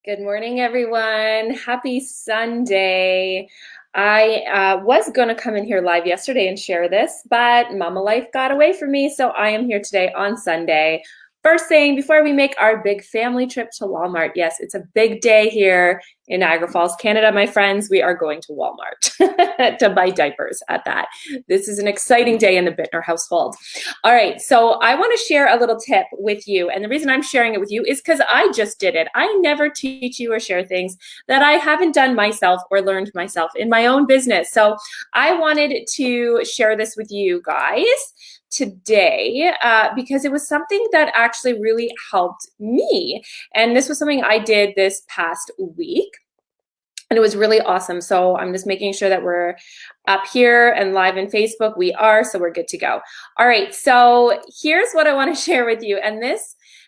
Good morning, everyone. Happy Sunday. I was going to come in here live yesterday and share this, but Mama Life got away from me, so I am here today on Sunday. First thing, before we make our big family trip to Walmart, yes, it's a big day here in Niagara Falls, Canada, my friends. We are going to Walmart to buy diapers at that. This is an exciting day in the Bittner household. All right, so I want to share a little tip with you. And the reason I'm sharing it with you is because I just did it. I never teach you or share things that I haven't done myself or learned myself in my own business. So I wanted to share this with you guys today because it was something that actually really helped me. And this was something I did this past week. And it was really awesome. So I'm just making sure that we're up here and live in Facebook. We are, so we're good to go. All right, so here's what I want to share with you. And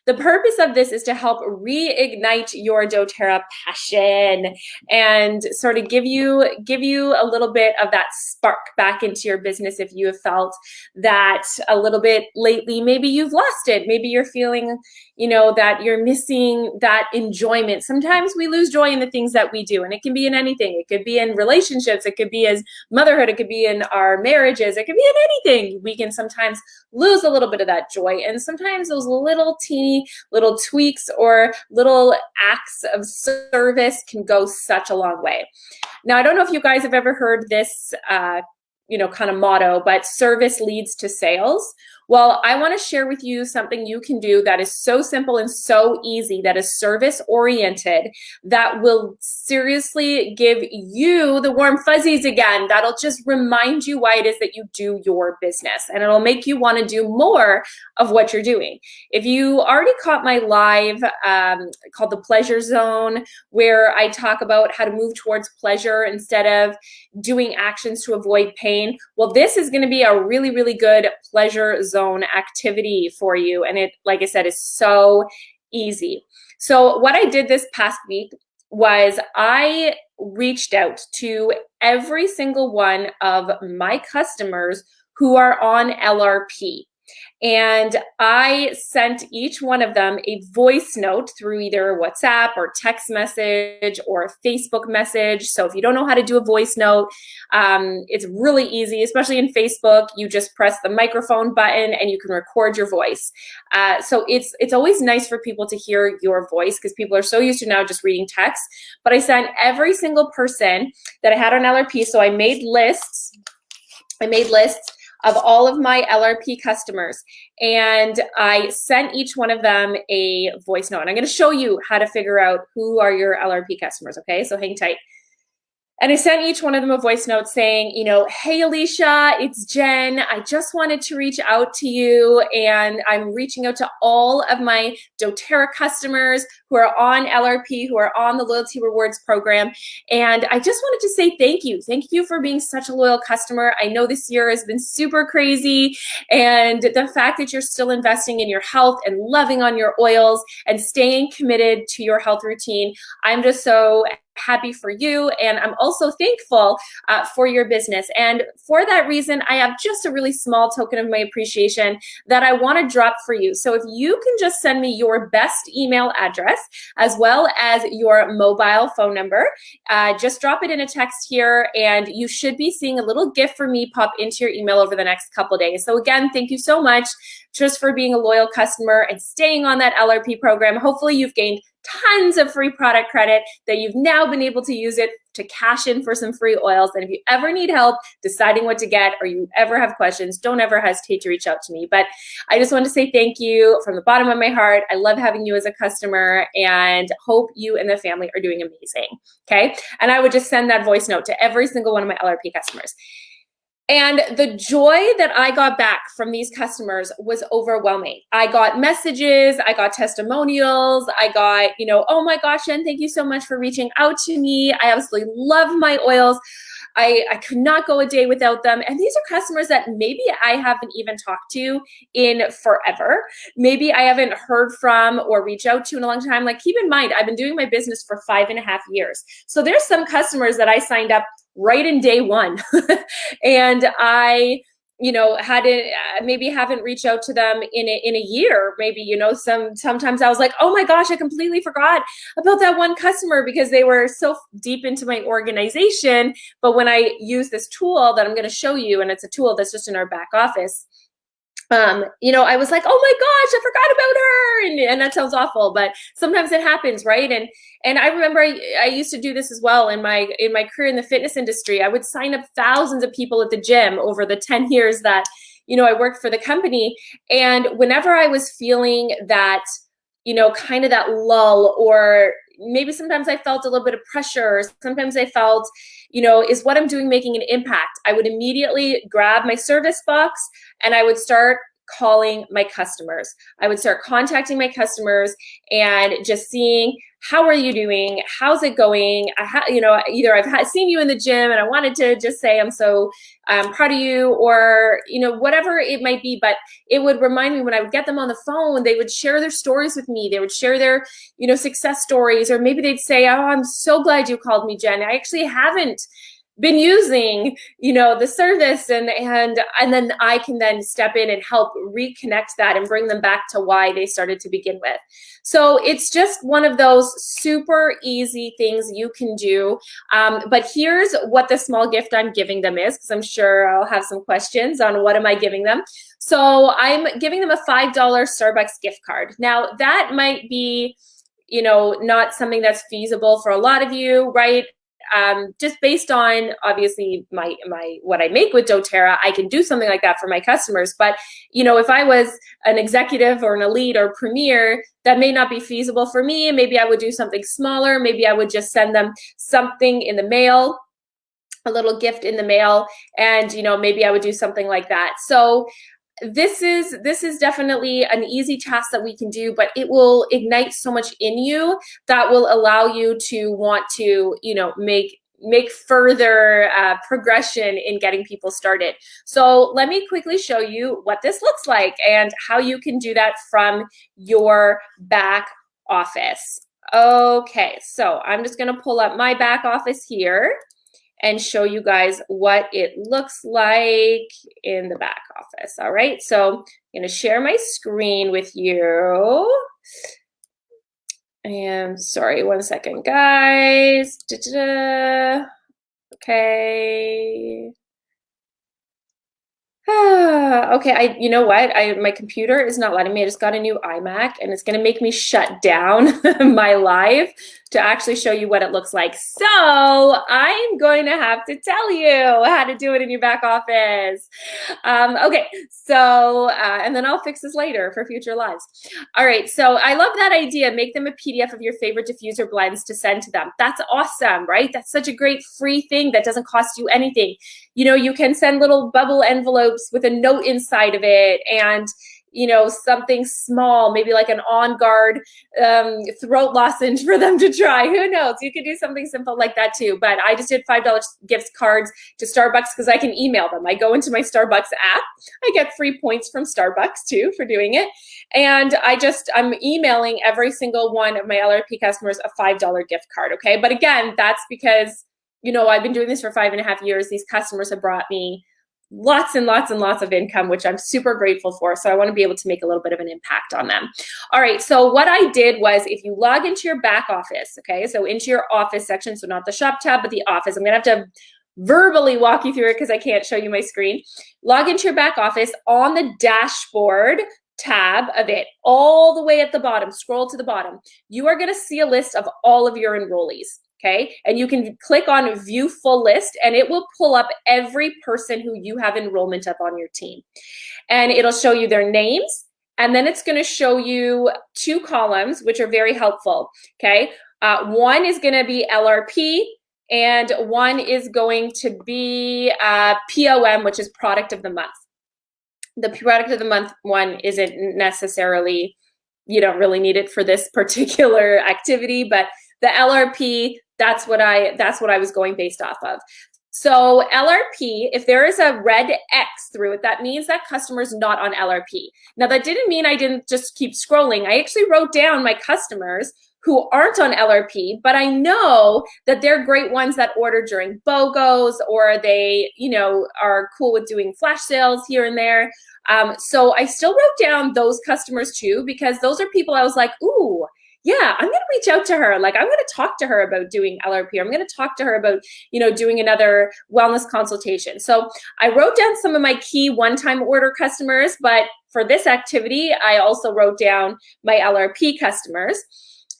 the purpose of this is to help reignite your doTERRA passion and sort of give you a little bit of that spark back into your business if you have felt that a little bit lately. Maybe you've lost it. Maybe you're feeling, that you're missing that enjoyment. Sometimes we lose joy in the things that we do, and it can be in anything. It could be in relationships. It could be as motherhood. It could be in our marriages. It could be in anything. We can sometimes lose a little bit of that joy, and sometimes those teeny little tweaks or little acts of service can go such a long way. Now, I don't know if you guys have ever heard this kind of motto, but service leads to sales. Well, I want to share with you something you can do that is so simple and so easy, that is service oriented, that will seriously give you the warm fuzzies again. That'll just remind you why it is that you do your business, and it'll make you want to do more of what you're doing. If you already caught my live called the Pleasure Zone, where I talk about how to move towards pleasure instead of doing actions to avoid pain, well, this is going to be a really, really good pleasure zone activity for you. And it, like I said, is so easy. So what I did this past week was I reached out to every single one of my customers who are on LRP. And I sent each one of them a voice note through either WhatsApp or text message or Facebook message. So if you don't know how to do a voice note, it's really easy, especially in Facebook. You just press the microphone button and you can record your voice. So it's always nice for people to hear your voice because people are so used to now just reading text. But I sent every single person that I had on LRP. So I made lists of all of my LRP customers, and I sent each one of them a voice note. And I'm going to show you how to figure out who are your LRP customers, okay? So hang tight. And I sent each one of them a voice note saying, hey, Alicia, it's Jen. I just wanted to reach out to you, and I'm reaching out to all of my doTERRA customers who are on LRP, who are on the Loyalty Rewards program. And I just wanted to say thank you. Thank you for being such a loyal customer. I know this year has been super crazy, and the fact that you're still investing in your health and loving on your oils and staying committed to your health routine, I'm just so happy for you, and I'm also thankful for your business. And for that reason, I have just a really small token of my appreciation that I want to drop for you. So if you can just send me your best email address as well as your mobile phone number, just drop it in a text here, and you should be seeing a little gift for me pop into your email over the next couple of days. So again, thank you so much just for being a loyal customer and staying on that LRP program. Hopefully you've gained tons of free product credit that you've now been able to use it to cash in for some free oils. And if you ever need help deciding what to get, or you ever have questions, don't ever hesitate to reach out to me. But I just want to say thank you from the bottom of my heart. I love having you as a customer, and hope you and the family are doing amazing. Okay. And I would just send that voice note to every single one of my LRP customers. And the joy that I got back from these customers was overwhelming. I got messages, I got testimonials, I got, oh my gosh, Jen, thank you so much for reaching out to me. I absolutely love my oils. I could not go a day without them. And these are customers that maybe I haven't even talked to in forever. Maybe I haven't heard from or reached out to in a long time. Like, keep in mind, I've been doing my business for 5.5 years. So there's some customers that I signed up right in day one. And I hadn't maybe haven't reached out to them in a year. Maybe, sometimes I was like, oh my gosh, I completely forgot about that one customer because they were so deep into my organization. But when I use this tool that I'm going to show you, and it's a tool that's just in our back office, I was like, oh my gosh, I forgot about her. And that sounds awful, but sometimes it happens, right? And I remember I used to do this as well in my career in the fitness industry. I would sign up thousands of people at the gym over the 10 years that, I worked for the company. And whenever I was feeling that, kind of that lull, or maybe sometimes I felt a little bit of pressure, sometimes I felt, is what I'm doing making an impact? I would immediately grab my service box and I would start calling my customers. I would start contacting my customers and just seeing, how are you doing? How's it going? Either I've seen you in the gym and I wanted to just say, I'm so proud of you, or, whatever it might be. But it would remind me when I would get them on the phone, they would share their stories with me. They would share their, success stories, or maybe they'd say, oh, I'm so glad you called me, Jen. I actually haven't been using, the service, and then I can then step in and help reconnect that and bring them back to why they started to begin with. So it's just one of those super easy things you can do. But here's what the small gift I'm giving them is, because I'm sure I'll have some questions on what am I giving them. So I'm giving them a $5 Starbucks gift card. Now that might be, not something that's feasible for a lot of you, right? Just based on obviously my what I make with doTERRA, I can do something like that for my customers. But if I was an executive or an elite or premier, that may not be feasible for me. Maybe I would do something smaller. Maybe I would just send them something in the mail, a little gift in the mail, and maybe I would do something like that. So this is definitely an easy task that we can do, but it will ignite so much in you that will allow you to want to, make further progression in getting people started. So let me quickly show you what this looks like and how you can do that from your back office. Okay, so I'm just going to pull up my back office here and show you guys what it looks like in the back office. All right, so I'm gonna share my screen with you. And sorry, one second, guys. Okay. Okay, you know what? My computer is not letting me. I just got a new iMac, and it's gonna make me shut down my live to actually show you what it looks like. So I'm going to have to tell you how to do it in your back office. Okay, so, and then I'll fix this later for future lives. All right, so I love that idea. Make them a PDF of your favorite diffuser blends to send to them. That's awesome, right? That's such a great free thing that doesn't cost you anything. You can send little bubble envelopes with a note inside of it, and something small, maybe like an On Guard throat losage for them to try. Who knows? You could do something simple like that too. But I just did $5 gift cards to Starbucks because I can email them. I go into my Starbucks app. I get free points from Starbucks too for doing it. And I'm emailing every single one of my LRP customers a $5 gift card. Okay. But again, that's because, I've been doing this for 5.5 years. These customers have brought me lots and lots and lots of income, which I'm super grateful for. So I want to be able to make a little bit of an impact on them. All right. So what I did was, if you log into your back office, okay, so into your office section, so not the shop tab, but the office, I'm going to have to verbally walk you through it because I can't show you my screen. Log into your back office. On the dashboard tab of it, all the way at the bottom, scroll to the bottom, you are going to see a list of all of your enrollees. Okay, and you can click on view full list, and it will pull up every person who you have enrollment of on your team. And it'll show you their names, and then it's going to show you 2 columns, which are very helpful. Okay, one is going to be LRP, and one is going to be POM, which is product of the month. The product of the month one isn't necessarily, you don't really need it for this particular activity, but the LRP, that's what I was going based off of. So LRP, if there is a red X through it, that means that customer's not on LRP. Now that didn't mean I didn't just keep scrolling. I actually wrote down my customers who aren't on LRP, but I know that they're great ones that order during BOGOs, or they, you know, are cool with doing flash sales here and there. So I still wrote down those customers too, because those are people I was like, ooh, yeah, I'm going to reach out to her. Like, I'm going to talk to her about doing LRP. I'm going to talk to her about, you know, doing another wellness consultation. So I wrote down some of my key one-time order customers, but for this activity, I also wrote down my LRP customers.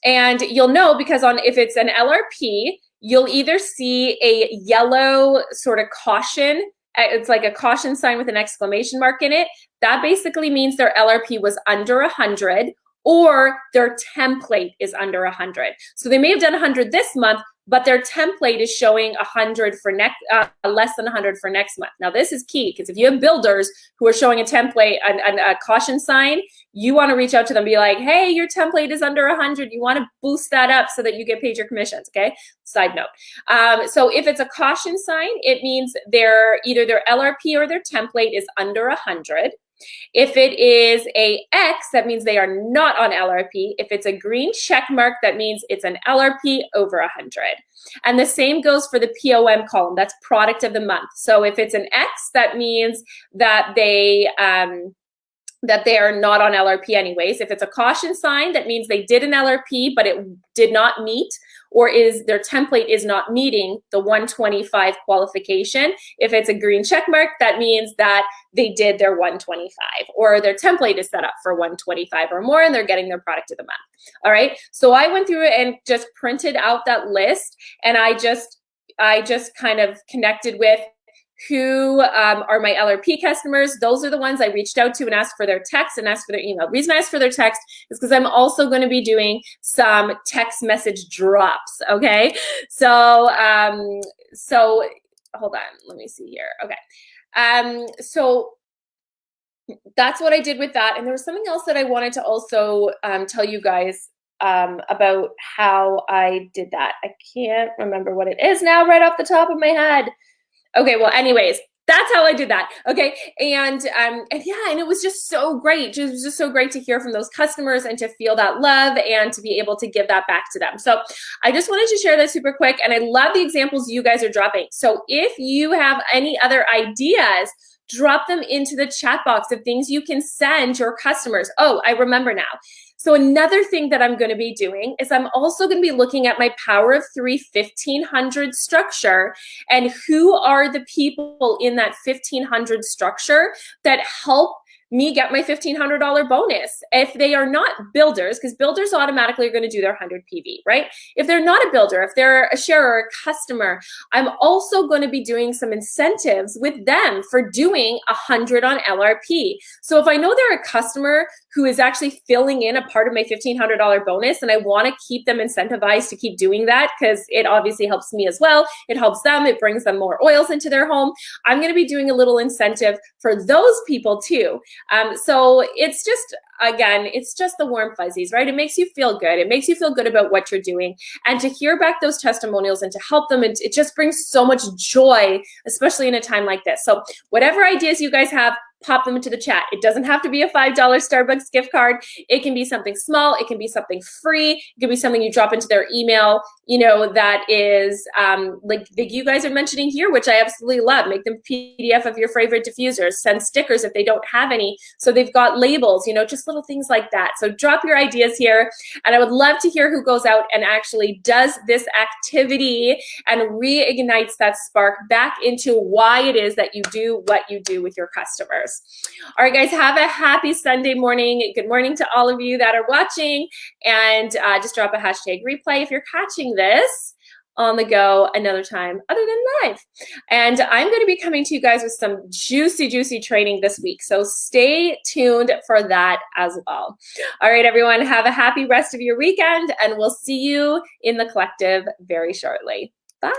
And you'll know, because if it's an LRP, you'll either see a yellow sort of caution. It's like a caution sign with an exclamation mark in it. That basically means their LRP was under 100, or their template is under 100. So they may have done 100 this month, but their template is showing 100 for less than 100 for next month. Now this is key, because if you have builders who are showing a template and a caution sign, you want to reach out to them and be like, hey, your template is under 100. You want to boost that up so that you get paid your commissions, okay? Side note. So if it's a caution sign, it means either their LRP or their template is under 100. If it is a X, that means they are not on LRP. If it's a green check mark, that means it's an LRP over 100. And the same goes for the POM column. That's product of the month. So if it's an X, that means that they are not on LRP anyways. If it's a caution sign, that means they did an LRP, but it did not meet, or their template is not meeting the 125 qualification. If it's a green check mark, that means that they did their 125, or their template is set up for 125 or more, and they're getting their product of the month. All right. So I went through it and just printed out that list, and I just kind of connected with who are my LRP customers. Those are the ones I reached out to and asked for their text and asked for their email. The reason I asked for their text is because I'm also going to be doing some text message drops, okay? So hold on, let me see here. Okay, so that's what I did with that. And there was something else that I wanted to also tell you guys about how I did that. I can't remember what it is now right off the top of my head. Okay, well, anyways, that's how I did that. Okay, and yeah, and it was just so great. It was just so great to hear from those customers and to feel that love and to be able to give that back to them. So I just wanted to share that super quick, and I love the examples you guys are dropping. So if you have any other ideas, drop them into the chat box of things you can send your customers. Oh, I remember now. So another thing that I'm going to be doing is I'm also going to be looking at my Power of 3 1500 structure, and who are the people in that 1500 structure that help me get my $1,500 bonus. If they are not builders, because builders automatically are going to do their 100 PV, right? If they're not a builder, if they're a sharer or a customer, I'm also going to be doing some incentives with them for doing 100 on LRP. So if I know they're a customer who is actually filling in a part of my $1,500 bonus, and I want to keep them incentivized to keep doing that, because it obviously helps me as well. It helps them. It brings them more oils into their home. I'm going to be doing a little incentive for those people too. So it's just, again, it's just the warm fuzzies, right? It makes you feel good. It makes you feel good about what you're doing, and to hear back those testimonials and to help them. It just brings so much joy, especially in a time like this. So whatever ideas you guys have, pop them into the chat. It doesn't have to be a $5 Starbucks gift card. It can be something small. It can be something free. It can be something you drop into their email, you know, that is like you guys are mentioning here, which I absolutely love. Make them PDF of your favorite diffusers. Send stickers if they don't have any, so they've got labels, you know, just little things like that. So drop your ideas here, and I would love to hear who goes out and actually does this activity and reignites that spark back into why it is that you do what you do with your customers. All right, guys, have a happy Sunday morning. Good morning to all of you that are watching, and just drop a hashtag replay if you're catching this on the go another time other than live. And I'm going to be coming to you guys with some juicy, juicy training this week. So stay tuned for that as well. All right, everyone, have a happy rest of your weekend, and we'll see you in the collective very shortly. Bye.